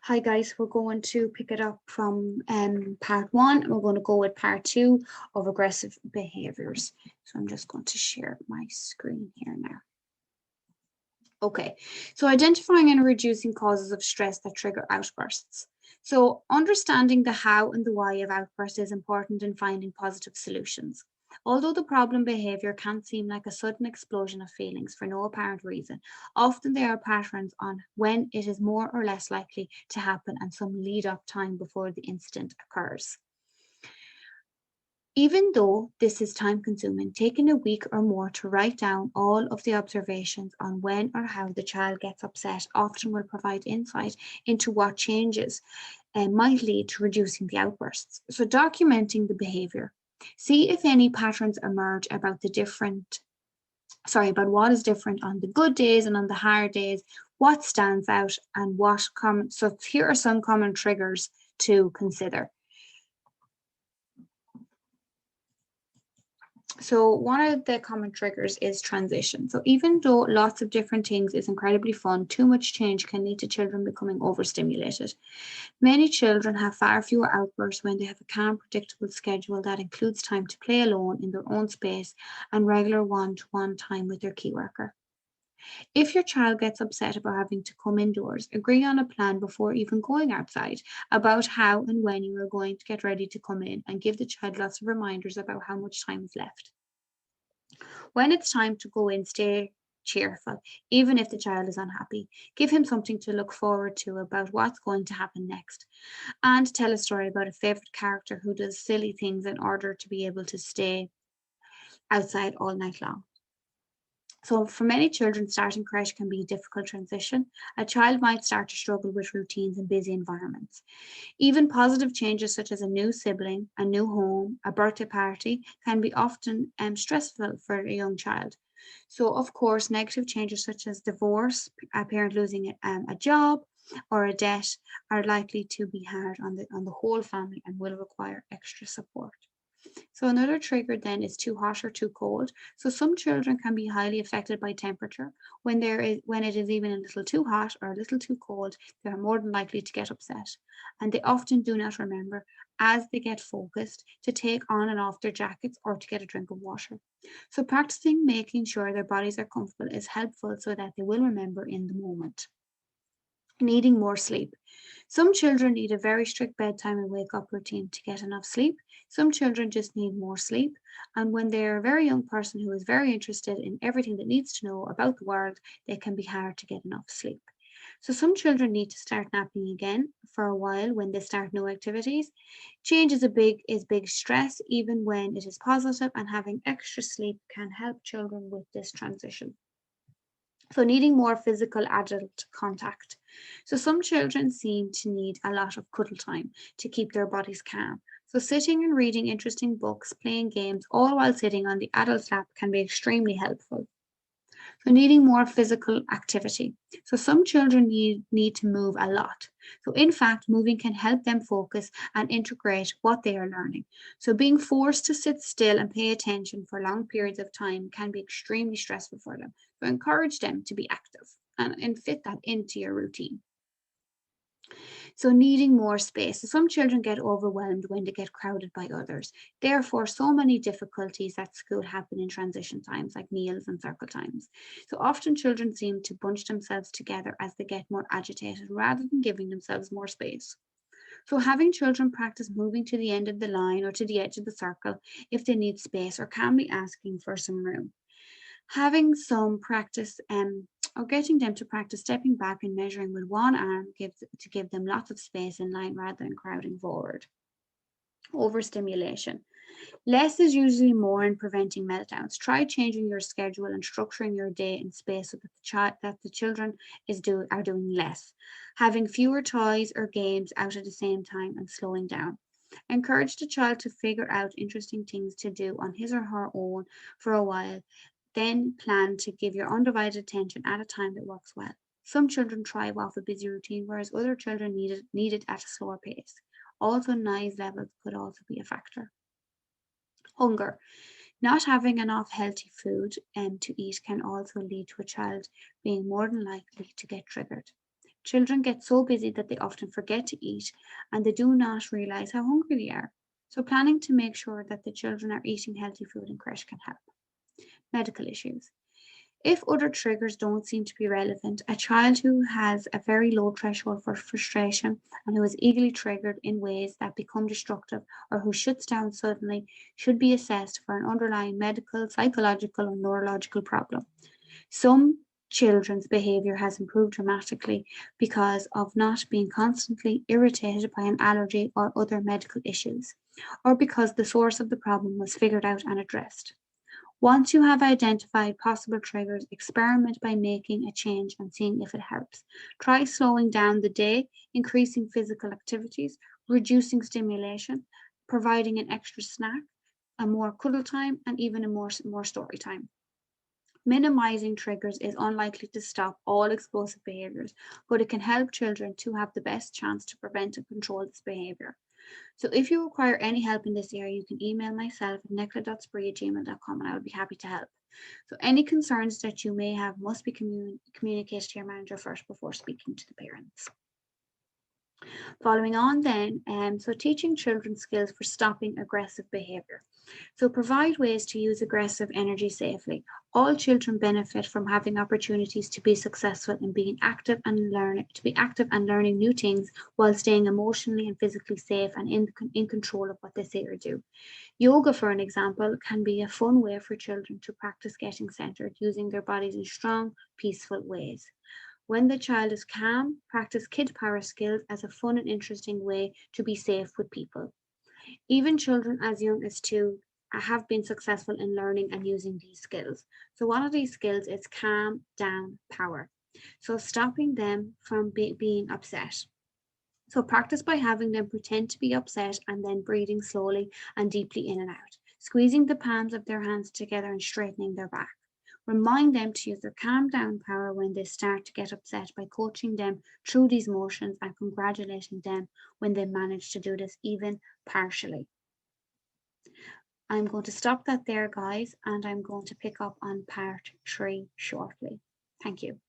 Hi guys, we're going to pick it up from part one and we're going to go with part two of aggressive behaviors. So I'm just going to share my screen here now. Okay, so identifying and reducing causes of stress that trigger outbursts. So understanding the how and the why of outbursts is important in finding positive solutions. Although the problem behavior can seem like a sudden explosion of feelings for no apparent reason, often there are patterns on when it is more or less likely to happen and some lead up time before the incident occurs. Even though this is time consuming, taking a week or more to write down all of the observations on when or how the child gets upset often will provide insight into what changes might lead to reducing the outbursts. So documenting the behavior. See if any patterns emerge about about what is different on the good days and on the hard days, what stands out and so here are some common triggers to consider. So one of the common triggers is transition. So even though lots of different things is incredibly fun, too much change can lead to children becoming overstimulated. Many children have far fewer outbursts when they have a calm, predictable schedule that includes time to play alone in their own space and regular one-to-one time with their key worker. If your child gets upset about having to come indoors, agree on a plan before even going outside about how and when you are going to get ready to come in and give the child lots of reminders about how much time is left. When it's time to go in, stay cheerful, even if the child is unhappy. Give him something to look forward to about what's going to happen next. And tell a story about a favorite character who does silly things in order to be able to stay outside all night long. So for many children, starting creche can be a difficult transition. A child might start to struggle with routines in busy environments. Even positive changes such as a new sibling, a new home, a birthday party can be often stressful for a young child. So of course, negative changes such as divorce, a parent losing a job or a debt are likely to be hard on the whole family and will require extra support. So another trigger then is too hot or too cold. So some children can be highly affected by temperature. When it is even a little too hot or a little too cold, they are more than likely to get upset. And they often do not remember as they get focused to take on and off their jackets or to get a drink of water. So practicing making sure their bodies are comfortable is helpful so that they will remember in the moment. Needing more sleep. Some children need a very strict bedtime and wake up routine to get enough sleep. Some children just need more sleep. And when they're a very young person who is very interested in everything that needs to know about the world, they can be hard to get enough sleep. So some children need to start napping again for a while when they start new activities. Change is big stress, even when it is positive, and having extra sleep can help children with this transition. So needing more physical adult contact. So some children seem to need a lot of cuddle time to keep their bodies calm. So sitting and reading interesting books, playing games, all while sitting on the adult's lap can be extremely helpful. So needing more physical activity. So some children need to move a lot. So in fact, moving can help them focus and integrate what they are learning. So being forced to sit still and pay attention for long periods of time can be extremely stressful for them. So encourage them to be active and fit that into your routine. So needing more space. So some children get overwhelmed when they get crowded by others. Therefore, so many difficulties at school happen in transition times like meals and circle times. So often children seem to bunch themselves together as they get more agitated rather than giving themselves more space. So having children practice moving to the end of the line or to the edge of the circle if they need space or calmly asking for some room. Having some practice or getting them to practice stepping back and measuring with one arm to give them lots of space in line rather than crowding forward. Overstimulation. Less is usually more in preventing meltdowns. Try changing your schedule and structuring your day and space so that the children are doing less. Having fewer toys or games out at the same time and slowing down. Encourage the child to figure out interesting things to do on his or her own for a while. Then plan to give your undivided attention at a time that works well. Some children thrive off a busy routine, whereas other children need it at a slower pace. Also, noise levels could also be a factor. Hunger. Not having enough healthy food to eat can also lead to a child being more than likely to get triggered. Children get so busy that they often forget to eat and they do not realize how hungry they are. So, planning to make sure that the children are eating healthy food in creche can help. Medical issues. If other triggers don't seem to be relevant, a child who has a very low threshold for frustration and who is easily triggered in ways that become destructive or who shuts down suddenly should be assessed for an underlying medical, psychological, or neurological problem. Some children's behavior has improved dramatically because of not being constantly irritated by an allergy or other medical issues, or because the source of the problem was figured out and addressed. Once you have identified possible triggers, experiment by making a change and seeing if it helps. Try slowing down the day, increasing physical activities, reducing stimulation, providing an extra snack, a more cuddle time, and even a more story time. Minimizing triggers is unlikely to stop all explosive behaviors, but it can help children to have the best chance to prevent and control this behavior. So if you require any help in this area, you can email myself at nicola.spree@gmail.com and I would be happy to help. So any concerns that you may have must be communicated to your manager first before speaking to the parents. Following on then, so teaching children skills for stopping aggressive behavior. So provide ways to use aggressive energy safely. All children benefit from having opportunities to be successful in being active and learning new things while staying emotionally and physically safe and in control of what they say or do. Yoga, for an example, can be a fun way for children to practice getting centered, using their bodies in strong, peaceful ways. When the child is calm, practice kid power skills as a fun and interesting way to be safe with people. Even children as young as 2 have been successful in learning and using these skills. So one of these skills is calm down power. So stopping them from being upset. So practice by having them pretend to be upset and then breathing slowly and deeply in and out, squeezing the palms of their hands together and straightening their back. Remind them to use their calm down power when they start to get upset by coaching them through these motions and congratulating them when they manage to do this, even partially. I'm going to stop that there, guys, and I'm going to pick up on part 3 shortly. Thank you.